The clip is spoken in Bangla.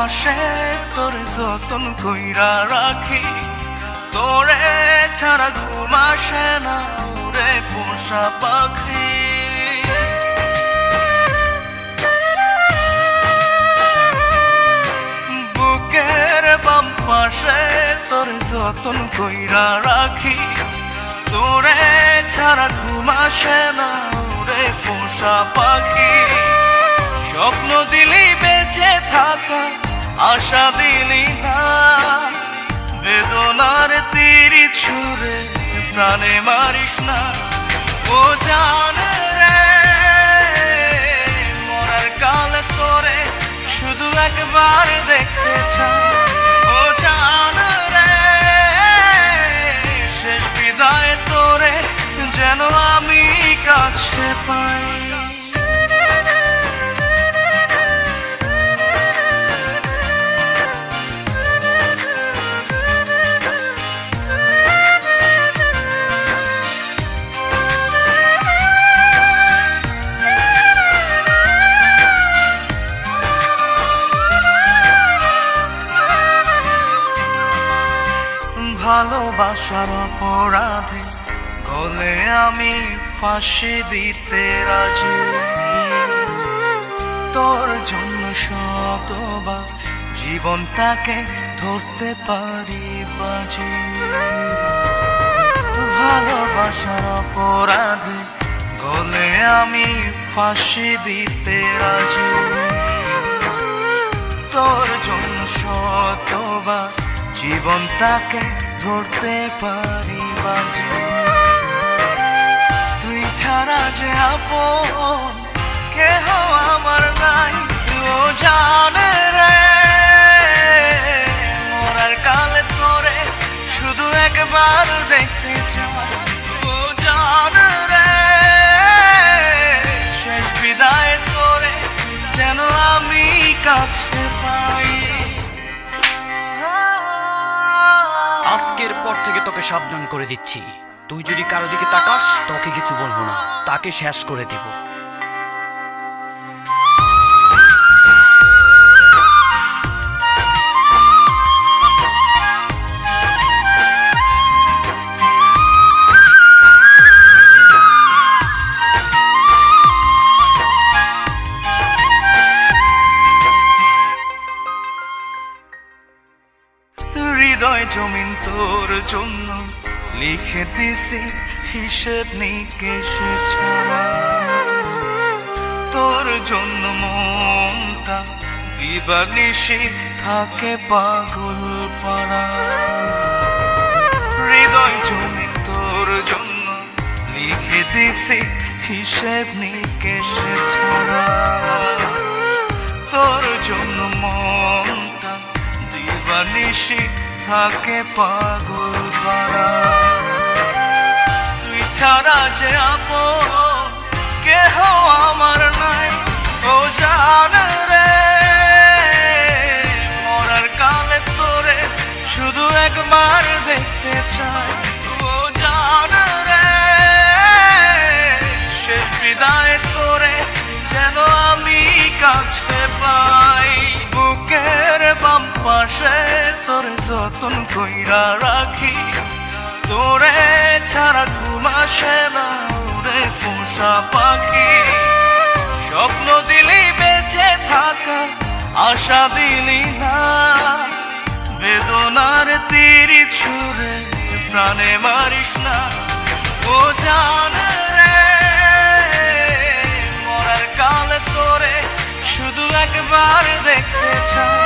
পাশে তোর যতন কইরা রাখি, তোরে ছাড়া ঘুম আসে না রে পোষা পাখি। বুকের বাম পাশে তোর যতন কইরা রাখি, তোরে ছাড়া ঘুম আসে না রে পোষা পাখি। স্বপ্ন দিলি বেঁচে থাকা, আশা দিলি না, বেদনার তীর ছুঁড়ে প্রাণে মারিস না। ও জান রে, মরার কাল তোরে শুধু একবার দেখতে চাই। ও জান রে, শেষ বিদায় তোরে যেন আমি কাছে পাই। ভালোবাসার অপরাধে গলে আমি ফাঁসি দিতে রাজি, তোর জন্য শতবার জীবনটাকে ধরতে পারি বাজি। ভালোবাসার অপরাধে গলে আমি ফাঁসি দিতে রাজি, তোর জন্য শতবার জীবনটাকে ধরতে পারি বাজি। তুই ছাড়া যে আপন কেহ আমার নাই। ও জান রে, মরার কালে তোরে শুধু একবার দেখতে চাই। ও জান রে, শেষ বিদায় তোরে যেন আমি কাছে পাই। আজকের পর থেকে তোকে সাবধান করে দিচ্ছি, তুই যদি কারো দিকে তাকাস তোকে কিছু বলবো না, তাকে শেষ করে দেব। হৃদয় জমিন তোর জন্য লিখে দিছি হিসেব নিকেশ ছাড়া, তোর জন্য মনটা দিবানিশি থাকে পাগল পাড়া। হৃদয় জমিন তোর জন্য লিখে দিছি হিসেব নিকেশ ছাড়া, তোর জন্য মনটা দিবানিশি থাকে পাগল পাড়া। তুই ছাড়া যে আপন কেহ আমার নাই। ও জান রে, মরার কালে তোরে শুধু একবার দেখতে চাই। ও জান রে, শেষ বিদায় তোরে যেন আমি কাছে পাই। বুকের বাম পাশে তোর যতন কইরা রাখি, তোরে ছাড়া ঘুম আসে না রে পোষা পাখি। স্বপ্ন দিলি বেঁচে থাকা, আশা দিলি না, বেদনার তীর ছুঁড়ে প্রাণে মারিস না। ও জান রে, মরার কালে তোরে শুধু একবার দেখতে চাই।